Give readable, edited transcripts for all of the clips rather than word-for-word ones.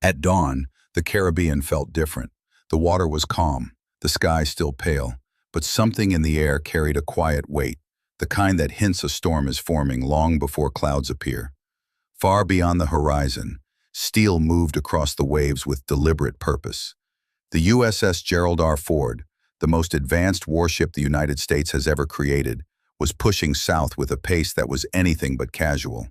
At dawn, the Caribbean felt different. The water was calm, the sky still pale, but something in the air carried a quiet weight, the kind that hints a storm is forming long before clouds appear. Far beyond the horizon, steel moved across the waves with deliberate purpose. The USS Gerald R. the most advanced warship the United States has ever created, was pushing south with a pace that was anything but casual.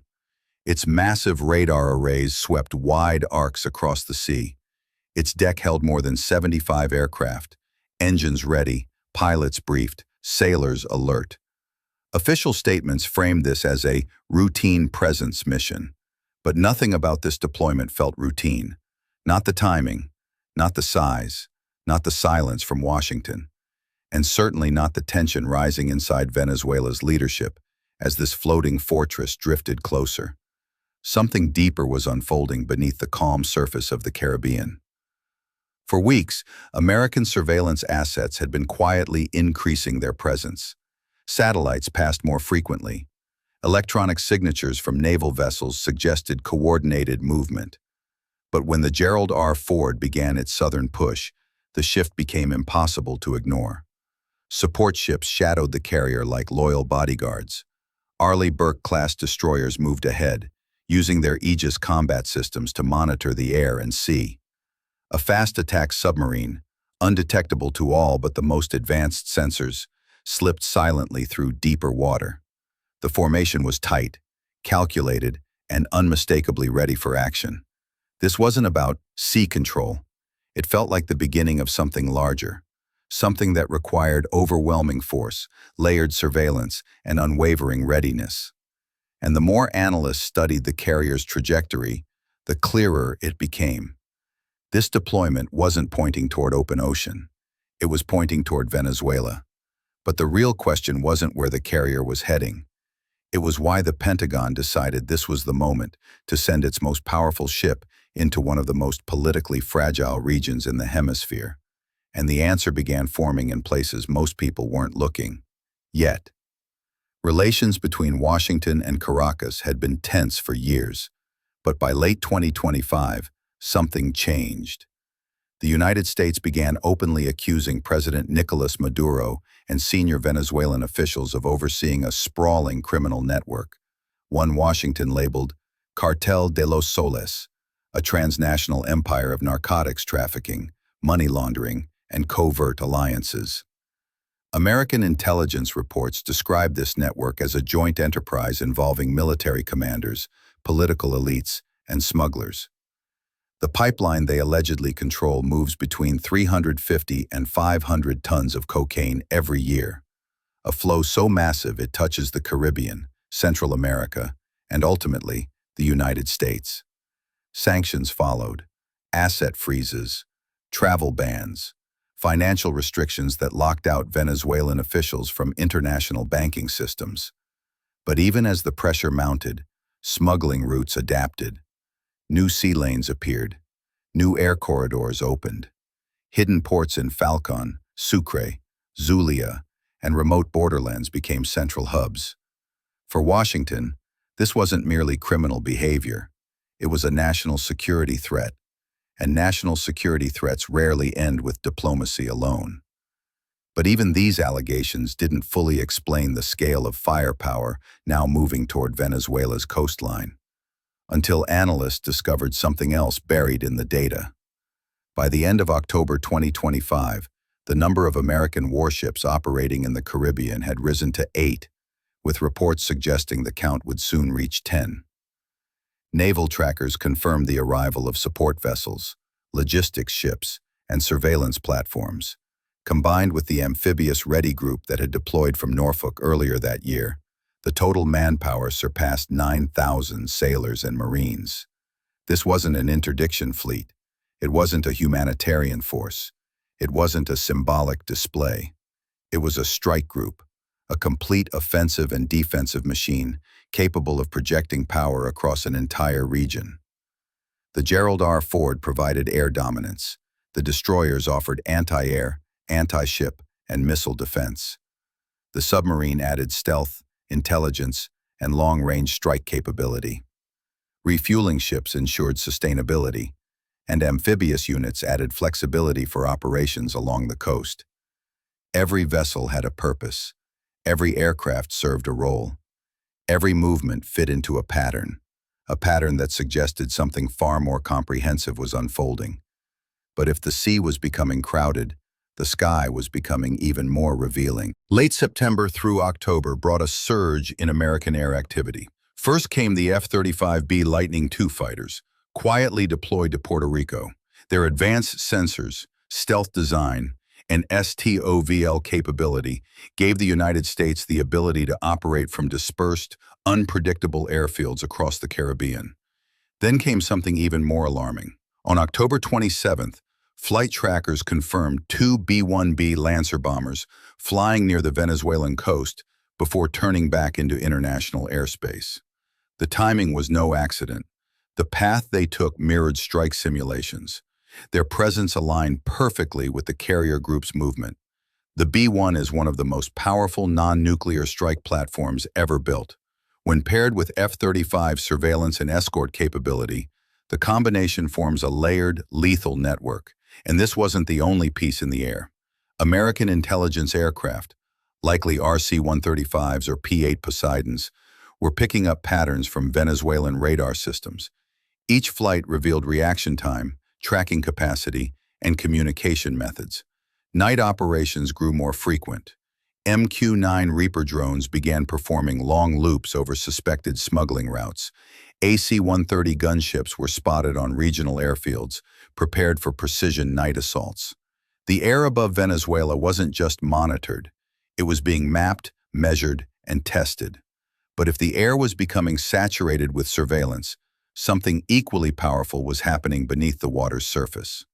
Its massive radar arrays swept wide arcs across the sea. Its deck held more than 75 aircraft, engines ready, pilots briefed, sailors alert. Official statements framed this as a routine presence mission, but nothing about this deployment felt routine. Not the timing, not the size, not the silence from Washington, and certainly not the tension rising inside Venezuela's leadership as this floating fortress drifted closer. Something deeper was unfolding beneath the calm surface of the Caribbean. For weeks, American surveillance assets had been quietly increasing their presence. Satellites passed more frequently. Electronic signatures from naval vessels suggested coordinated movement. But when the Gerald R. began its southern push, the shift became impossible to ignore. Support ships shadowed the carrier like loyal bodyguards. Arleigh Burke-class destroyers moved ahead, using their Aegis combat systems to monitor the air and sea. A fast attack submarine, undetectable to all but the most advanced sensors, slipped silently through deeper water. The formation was tight, calculated, and unmistakably ready for action. This wasn't about sea control. It felt like the beginning of something larger, something that required overwhelming force, layered surveillance, and unwavering readiness. And the more analysts studied the carrier's trajectory, the clearer it became. This deployment wasn't pointing toward open ocean. It was pointing toward Venezuela. But the real question wasn't where the carrier was heading. It was why the Pentagon decided this was the moment to send its most powerful ship into one of the most politically fragile regions in the hemisphere. And the answer began forming in places most people weren't looking. Yet. Relations between Washington and Caracas had been tense for years, but by late 2025, something changed. The United States began openly accusing President Nicolas Maduro and senior Venezuelan officials of overseeing a sprawling criminal network, one Washington labeled Cartel de los Soles, a transnational empire of narcotics trafficking, money laundering, and covert alliances. American intelligence reports describe this network as a joint enterprise involving military commanders, political elites, and smugglers. The pipeline they allegedly control moves between 350 and 500 tons of cocaine every year, a flow so massive it touches the Caribbean, Central America, and ultimately, the United States. Sanctions followed, asset freezes, travel bans, financial restrictions that locked out Venezuelan officials from international banking systems. But even as the pressure mounted, smuggling routes adapted. New sea lanes appeared. New air corridors opened. Hidden ports in Falcon, Sucre, Zulia, and remote borderlands became central hubs. For Washington, this wasn't merely criminal behavior. It was a national security threat. And national security threats rarely end with diplomacy alone. But even these allegations didn't fully explain the scale of firepower now moving toward Venezuela's coastline, until analysts discovered something else buried in the data. By the end of October 2025, the number of American warships operating in the Caribbean had risen to 8, with reports suggesting the count would soon reach 10. Naval trackers confirmed the arrival of support vessels, logistics ships, and surveillance platforms. Combined with the amphibious Ready Group that had deployed from Norfolk earlier that year, the total manpower surpassed 9,000 sailors and Marines. This wasn't an interdiction fleet. It wasn't a humanitarian force. It wasn't a symbolic display. It was a strike group, a complete offensive and defensive machine capable of projecting power across an entire region. The Gerald R. provided air dominance. The destroyers offered anti-air, anti-ship, and missile defense. The submarine added stealth, intelligence, and long-range strike capability. Refueling ships ensured sustainability, and amphibious units added flexibility for operations along the coast. Every vessel had a purpose. Every aircraft served a role. Every movement fit into a pattern that suggested something far more comprehensive was unfolding. But if the sea was becoming crowded, the sky was becoming even more revealing. Late September through October brought a surge in American air activity. First came the F-35B Lightning II fighters, quietly deployed to Puerto Rico. Their advanced sensors, stealth design, and STOVL capability gave the United States the ability to operate from dispersed, unpredictable airfields across the Caribbean. Then came something even more alarming. On October 27th, flight trackers confirmed two B-1B Lancer bombers flying near the Venezuelan coast before turning back into international airspace. The timing was no accident. The path they took mirrored strike simulations. Their presence aligned perfectly with the carrier group's movement. The B-1 is one of the most powerful non-nuclear strike platforms ever built. When paired with F-35 surveillance and escort capability, the combination forms a layered, lethal network. And this wasn't the only piece in the air. American intelligence aircraft, likely RC-135s or P-8 Poseidons, were picking up patterns from Venezuelan radar systems. Each flight revealed reaction time, tracking capacity, and communication methods. Night operations grew more frequent. MQ-9 Reaper drones began performing long loops over suspected smuggling routes. AC-130 gunships were spotted on regional airfields, prepared for precision night assaults. The air above Venezuela wasn't just monitored. It was being mapped, measured, and tested. But if the air was becoming saturated with surveillance, something equally powerful was happening beneath the water's surface.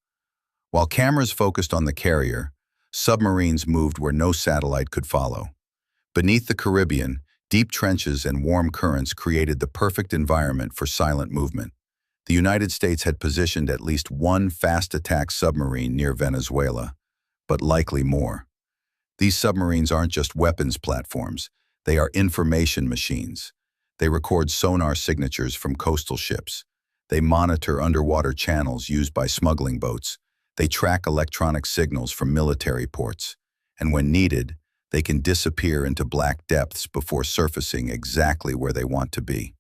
While cameras focused on the carrier, submarines moved where no satellite could follow. Beneath the Caribbean, deep trenches and warm currents created the perfect environment for silent movement. The United States had positioned at least one fast attack submarine near Venezuela, but likely more. These submarines aren't just weapons platforms, they are information machines. They record sonar signatures from coastal ships. They monitor underwater channels used by smuggling boats. They track electronic signals from military ports. And when needed, they can disappear into black depths before surfacing exactly where they want to be.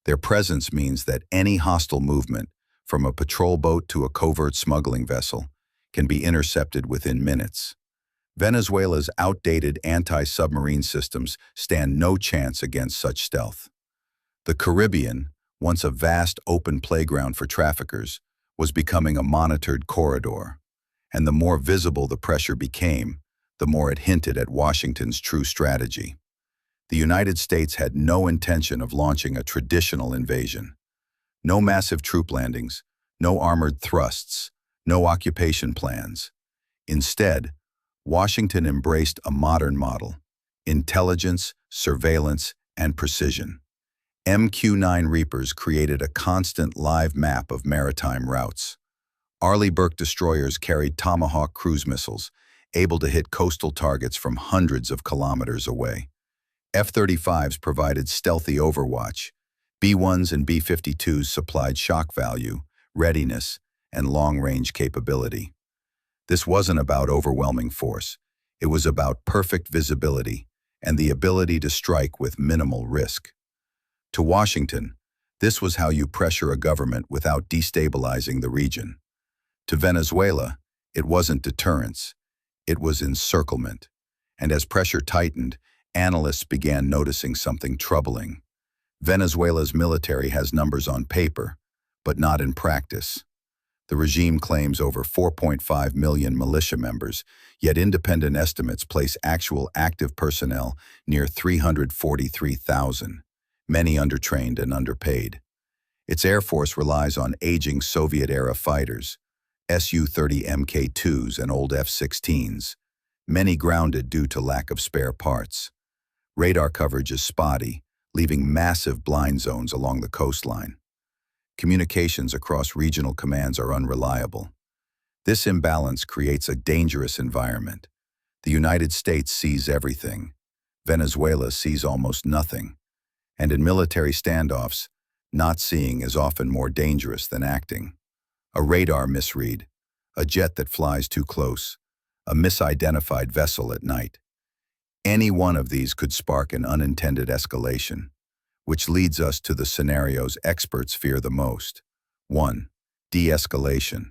Their presence means that any hostile movement, from a patrol boat to a covert smuggling vessel, can be intercepted within minutes. Venezuela's outdated anti-submarine systems stand no chance against such stealth. The Caribbean, once a vast open playground for traffickers, was becoming a monitored corridor. And the more visible the pressure became, the more it hinted at Washington's true strategy. The United States had no intention of launching a traditional invasion. No massive troop landings, no armored thrusts, no occupation plans. Instead, Washington embraced a modern model: intelligence, surveillance, and precision. MQ-9 Reapers created a constant live map of maritime routes. Arleigh Burke destroyers carried Tomahawk cruise missiles, able to hit coastal targets from hundreds of kilometers away. F-35s provided stealthy overwatch. B-1s and B-52s supplied shock value, readiness, and long-range capability. This wasn't about overwhelming force. It was about perfect visibility and the ability to strike with minimal risk. To Washington, this was how you pressure a government without destabilizing the region. To Venezuela, it wasn't deterrence. It was encirclement. And as pressure tightened, analysts began noticing something troubling. Venezuela's military has numbers on paper, but not in practice. The regime claims over 4.5 million militia members, yet independent estimates place actual active personnel near 343,000, many undertrained and underpaid. Its air force relies on aging Soviet-era fighters, Su-30 Mk2s and old F-16s, many grounded due to lack of spare parts. Radar coverage is spotty, leaving massive blind zones along the coastline. Communications across regional commands are unreliable. This imbalance creates a dangerous environment. The United States sees everything. Venezuela sees almost nothing. And in military standoffs, not seeing is often more dangerous than acting. A radar misread, a jet that flies too close, a misidentified vessel at night. Any one of these could spark an unintended escalation, which leads us to the scenarios experts fear the most. 1. De-escalation.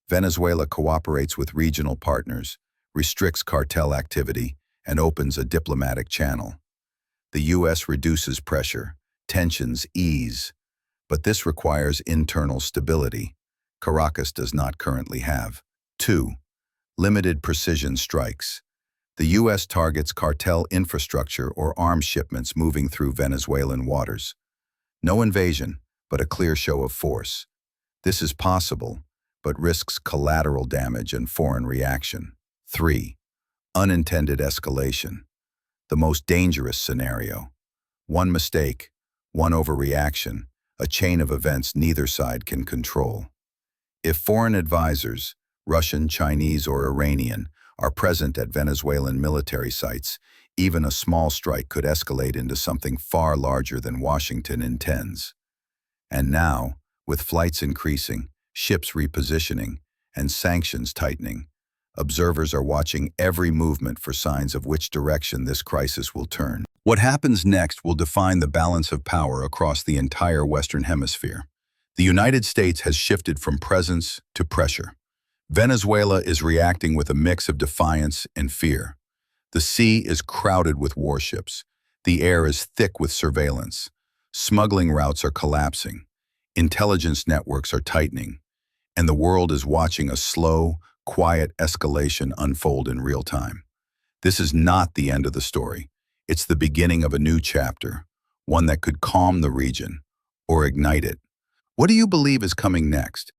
Venezuela cooperates with regional partners, restricts cartel activity, and opens a diplomatic channel. The U.S. reduces pressure, tensions ease, but this requires internal stability. Caracas does not currently have. 2. Limited precision strikes. The U.S. targets cartel infrastructure or arms shipments moving through Venezuelan waters. No invasion, but a clear show of force. This is possible, but risks collateral damage and foreign reaction. 3. Unintended escalation. The most dangerous scenario. One mistake, one overreaction, a chain of events neither side can control. If foreign advisors, Russian, Chinese, or Iranian, are present at Venezuelan military sites, even a small strike could escalate into something far larger than Washington intends. And now, with flights increasing, ships repositioning, and sanctions tightening, observers are watching every movement for signs of which direction this crisis will turn. What happens next will define the balance of power across the entire Western Hemisphere. The United States has shifted from presence to pressure. Venezuela is reacting with a mix of defiance and fear. The sea is crowded with warships. The air is thick with surveillance. Smuggling routes are collapsing. Intelligence networks are tightening. And the world is watching a slow, quiet escalation unfold in real time. This is not the end of the story. It's the beginning of a new chapter, one that could calm the region or ignite it. What do you believe is coming next?